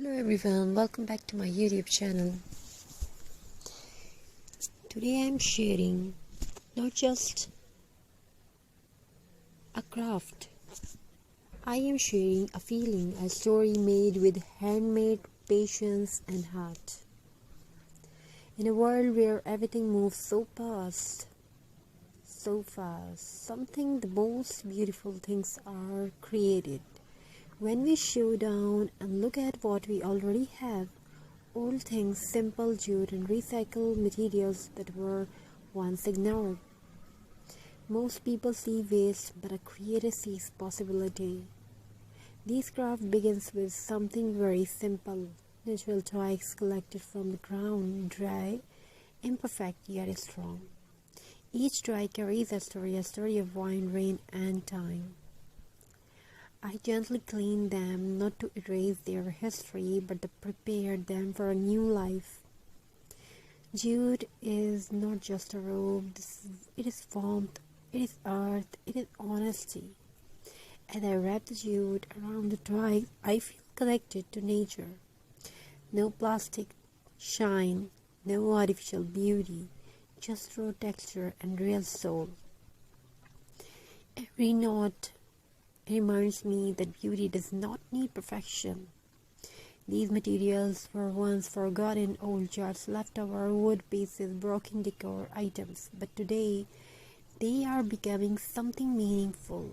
Hello everyone, welcome back to my YouTube channel. Today I am sharing not just a craft. I am sharing a feeling, a story made with handmade patience and heart. In a world where everything moves so fast, something the most beautiful things are created. When we slow down and look at what we already have, old things, simple jute and recycled materials that were once ignored. Most people see waste, but a creator sees possibility. This craft begins with something very simple. Natural twigs collected from the ground, dry, imperfect yet strong. Each twig carries a story of wind, rain and time. I gently clean them, not to erase their history, but to prepare them for a new life. Jute is not just a robe, it is warmth, it is earth, it is honesty. As I wrap the jute around the twig, I feel connected to nature. No plastic shine, no artificial beauty, just raw texture and real soul. Every knot reminds me that beauty does not need perfection. These materials were once forgotten old jars, leftover wood pieces, broken decor items, but today they are becoming something meaningful.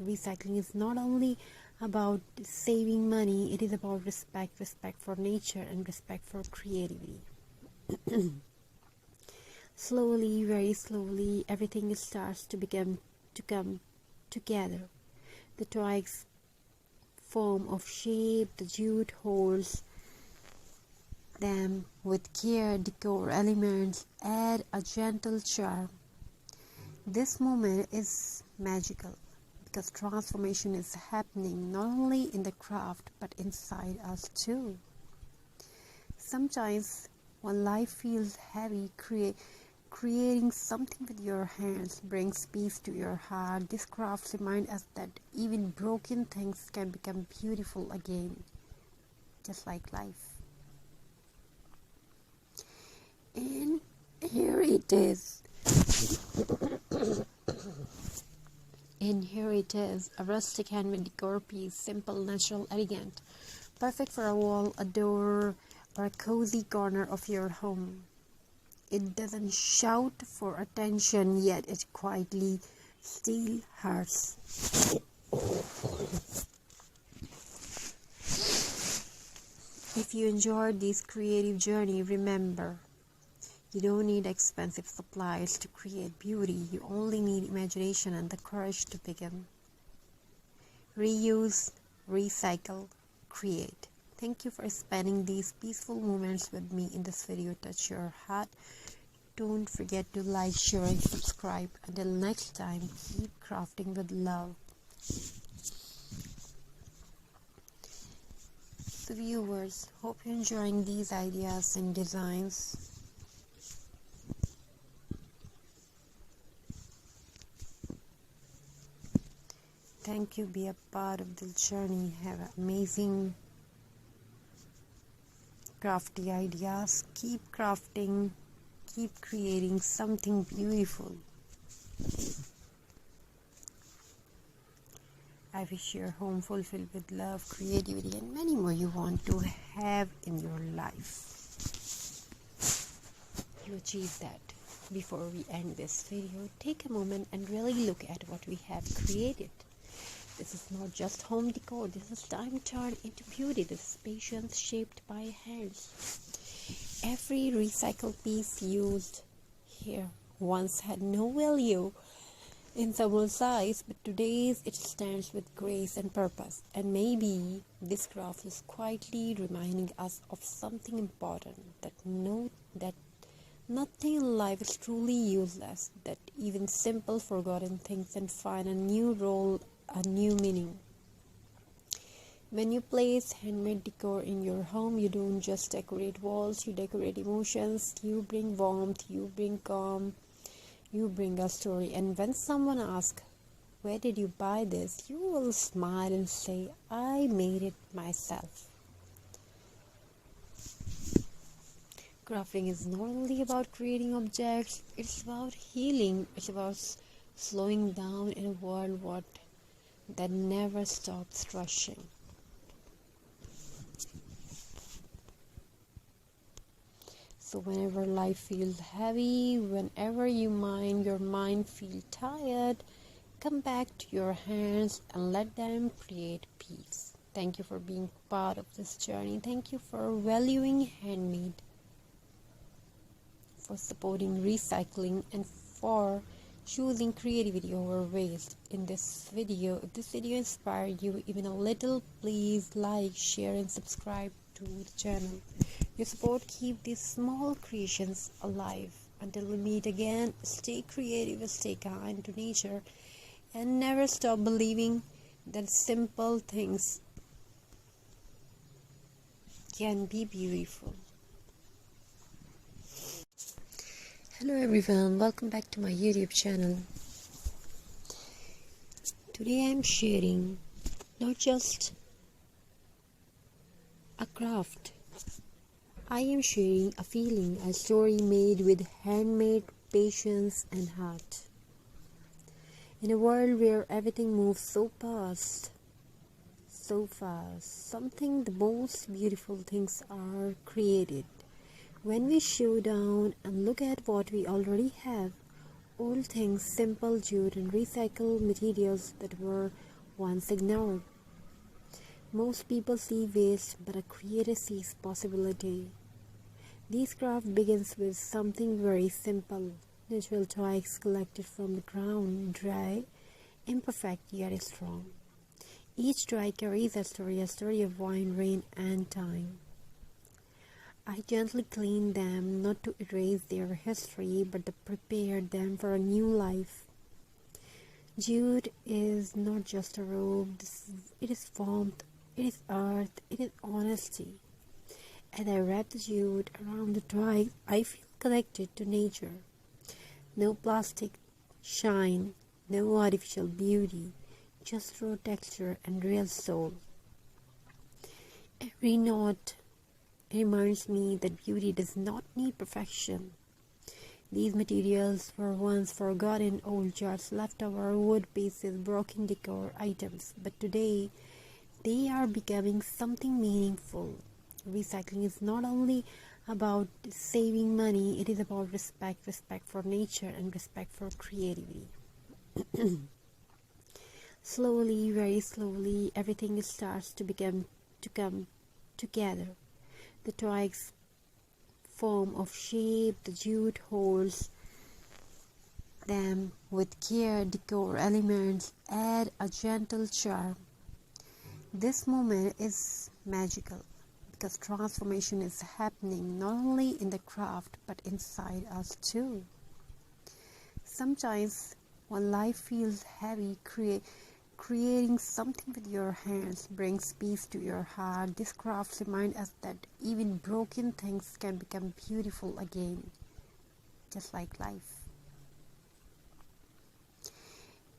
Recycling is not only about saving money, it is about respect for nature and respect for creativity. Slowly, very slowly, everything starts to come together. The twigs form of shape, the jute holds them with care, decor elements add a gentle charm. This moment is magical because transformation is happening not only in the craft but inside us too. Sometimes when life feels heavy, creating something with your hands brings peace to your heart. These crafts remind us that even broken things can become beautiful again, just like life. And here it is. A rustic handmade decor piece, simple, natural, elegant, perfect for a wall, a door, or a cozy corner of your home. It doesn't shout for attention, yet it quietly steals hearts. If you enjoyed this creative journey, remember, you don't need expensive supplies to create beauty. You only need imagination and the courage to begin. Reuse, recycle, create. Thank you for spending these peaceful moments with me in this video. Touch your heart. Don't forget to like, share and subscribe. Until next time, keep crafting with love. So viewers, hope you're enjoying these ideas and designs. Thank you. Be a part of this journey. Have amazing crafty ideas. Keep crafting. Keep creating something beautiful. I wish your home fulfilled with love, creativity, and many more you want to have in your life. To achieve that, before we end this video, take a moment and really look at what we have created. This is not just home decor. This is time turned into beauty. This is patience shaped by hands. Every recycled piece used here once had no value in someone's eyes, but today it stands with grace and purpose. And maybe this craft is quietly reminding us of something important, that nothing in life is truly useless, that even simple forgotten things can find a new role, a new meaning. When you place handmade decor in your home, you don't just decorate walls, you decorate emotions, you bring warmth, you bring calm, you bring a story. And when someone asks, "Where did you buy this?" you will smile and say, "I made it myself." Crafting is not only about creating objects, it's about healing, it's about slowing down in a world that never stops rushing. So whenever life feels heavy, whenever your mind feels tired, come back to your hands and let them create peace. Thank you for being part of this journey. Thank you for valuing handmade, for supporting recycling, and for choosing creativity over waste. In this video, if this video inspired you even a little, please like, share and subscribe to the channel. Your support keeps these small creations alive. Until we meet again, stay creative, stay kind to nature, and never stop believing that simple things can be beautiful. Hello everyone, welcome back to my YouTube channel. Today I'm sharing not just a craft, I am sharing a feeling, a story made with handmade patience and heart. In a world where everything moves so fast, something the most beautiful things are created. When we slow down and look at what we already have, old things, simple jute and recycled materials that were once ignored. Most people see waste, but a creator sees possibility. This craft begins with something very simple. Natural twigs collected from the ground, dry, imperfect yet strong. Each twig carries a story of wind, rain and time. I gently clean them, not to erase their history, but to prepare them for a new life. Jute is not just a robe, it is warmth, it is earth, it is honesty. As I wrap the jute around the twig, I feel connected to nature. No plastic shine, no artificial beauty, just raw texture and real soul. Every knot reminds me that beauty does not need perfection. These materials were once forgotten old jars, leftover wood pieces, broken decor items, but today they are becoming something meaningful. Recycling is not only about saving money, it is about respect for nature and respect for creativity. Slowly, very slowly, everything starts to come together. The twigs form of shape, the jute holds them with care, decor elements add a gentle charm. This moment is magical because transformation is happening not only in the craft but inside us too. Sometimes when life feels heavy, creating something with your hands brings peace to your heart. These crafts remind us that even broken things can become beautiful again, just like life.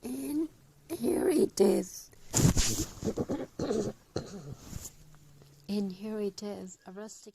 And here it is. And here it is, a rustic